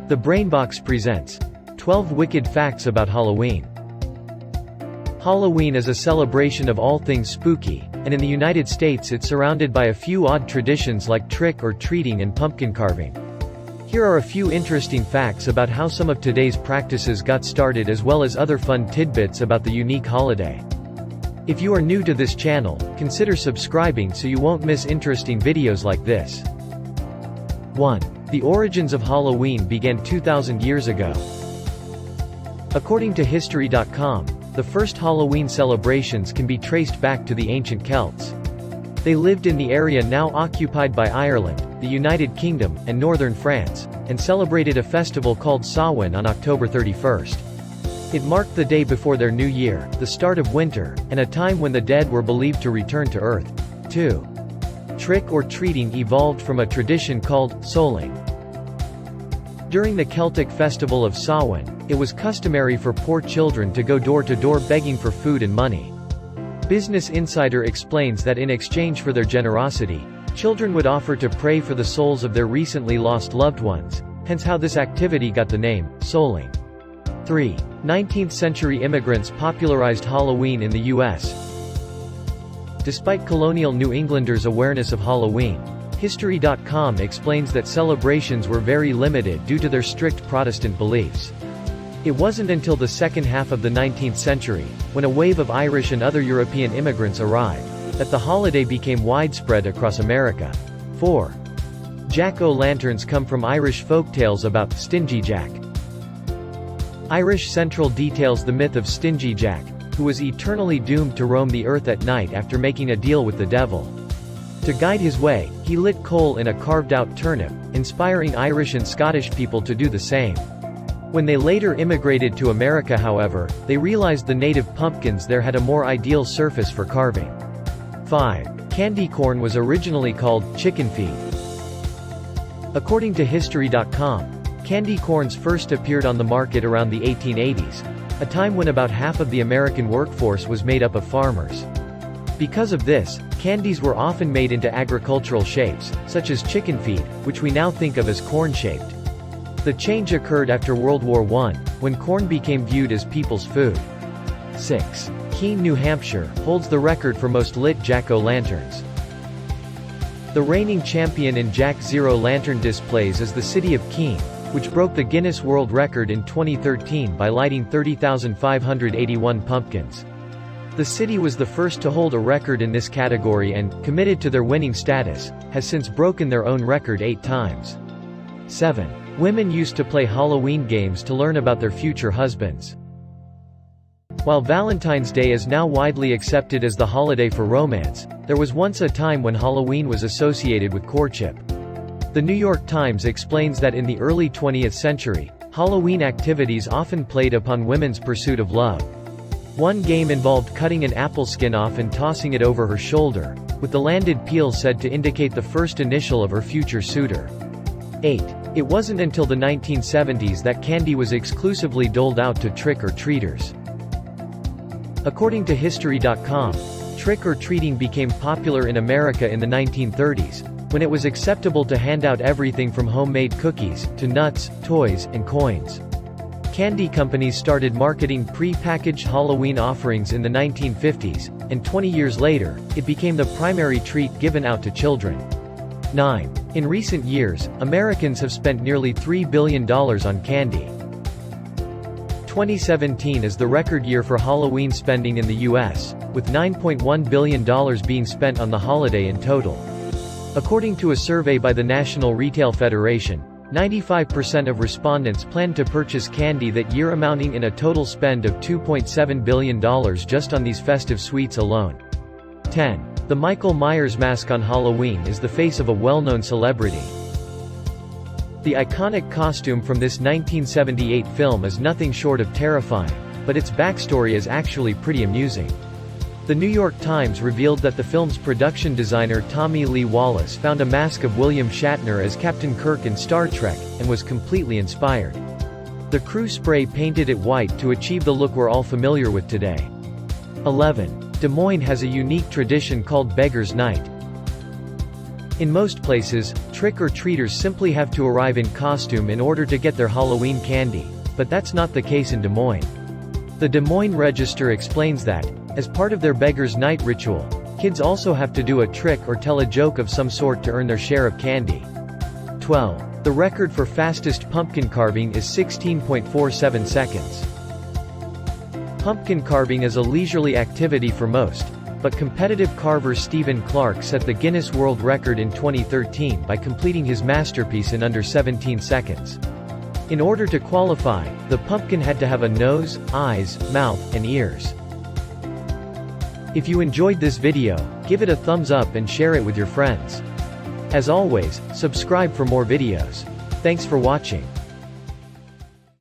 The Brainbox presents 12 Wicked Facts About Halloween. Halloween is a celebration of all things spooky, and in the United States it's surrounded by a few odd traditions like trick-or-treating and pumpkin carving. Here are a few interesting facts about how some of today's practices got started, as well as other fun tidbits about the unique holiday. If you are new to this channel, consider subscribing so you won't miss interesting videos like this. 1. The origins of Halloween began 2,000 years ago. According to History.com, the first Halloween celebrations can be traced back to the ancient Celts. They lived in the area now occupied by Ireland, the United Kingdom, and northern France, and celebrated a festival called Samhain on October 31st. It marked the day before their new year, the start of winter, and a time when the dead were believed to return to Earth. 2. Trick-or-treating evolved from a tradition called souling. During the Celtic festival of Samhain, it was customary for poor children to go door to door begging for food and money. Business Insider explains that in exchange for their generosity, children would offer to pray for the souls of their recently lost loved ones, hence how this activity got the name, souling. 3. 19th century immigrants popularized Halloween in the U.S. Despite colonial New Englanders' awareness of Halloween, History.com explains that celebrations were very limited due to their strict Protestant beliefs. It wasn't until the second half of the 19th century, when a wave of Irish and other European immigrants arrived, that the holiday became widespread across America. 4. Jack-o'-lanterns come from Irish folktales about Stingy Jack. Irish Central details the myth of Stingy Jack, who was eternally doomed to roam the earth at night after making a deal with the devil. To guide his way, he lit coal in a carved-out turnip, inspiring Irish and Scottish people to do the same. When they later immigrated to America, however, they realized the native pumpkins there had a more ideal surface for carving. 5. Candy corn was originally called chicken feed. According to History.com, candy corns first appeared on the market around the 1880s, a time when about half of the American workforce was made up of farmers. Because of this, candies were often made into agricultural shapes, such as chicken feed, which we now think of as corn-shaped. The change occurred after World War I, when corn became viewed as people's food. 6. Keene, New Hampshire, holds the record for most lit jack-o'-lanterns. The reigning champion in jack-o'-lantern displays is the city of Keene, which broke the Guinness World Record in 2013 by lighting 30,581 pumpkins. The city was the first to hold a record in this category and, committed to their winning status, has since broken their own record 8 times. 7. Women used to play Halloween games to learn about their future husbands. While Valentine's Day is now widely accepted as the holiday for romance, there was once a time when Halloween was associated with courtship. The New York Times explains that in the early 20th century, Halloween activities often played upon women's pursuit of love. One game involved cutting an apple skin off and tossing it over her shoulder, with the landed peel said to indicate the first initial of her future suitor. 8. It wasn't until the 1970s that candy was exclusively doled out to trick-or-treaters. According to History.com, trick-or-treating became popular in America in the 1930s, when it was acceptable to hand out everything from homemade cookies, to nuts, toys, and coins. Candy companies started marketing pre-packaged Halloween offerings in the 1950s, and 20 years later, it became the primary treat given out to children. 9. In recent years, Americans have spent nearly $3 billion on candy. 2017 is the record year for Halloween spending in the U.S., with $9.1 billion being spent on the holiday in total. According to a survey by the National Retail Federation, 95% of respondents planned to purchase candy that year, amounting in a total spend of $2.7 billion just on these festive sweets alone. 10. The Michael Myers mask on Halloween is the face of a well-known celebrity. The iconic costume from this 1978 film is nothing short of terrifying, but its backstory is actually pretty amusing. The New York Times revealed that the film's production designer Tommy Lee Wallace found a mask of William Shatner as Captain Kirk in Star Trek, and was completely inspired. The crew spray painted it white to achieve the look we're all familiar with today. 11. Des Moines has a unique tradition called Beggar's Night. In most places, trick-or-treaters simply have to arrive in costume in order to get their Halloween candy, but that's not the case in Des Moines. The Des Moines Register explains that, as part of their Beggar's Night ritual, kids also have to do a trick or tell a joke of some sort to earn their share of candy. 12. The record for fastest pumpkin carving is 16.47 seconds. Pumpkin carving is a leisurely activity for most, but competitive carver Stephen Clark set the Guinness World Record in 2013 by completing his masterpiece in under 17 seconds. In order to qualify, the pumpkin had to have a nose, eyes, mouth, and ears. If you enjoyed this video, give it a thumbs up and share it with your friends. As always, subscribe for more videos. Thanks for watching.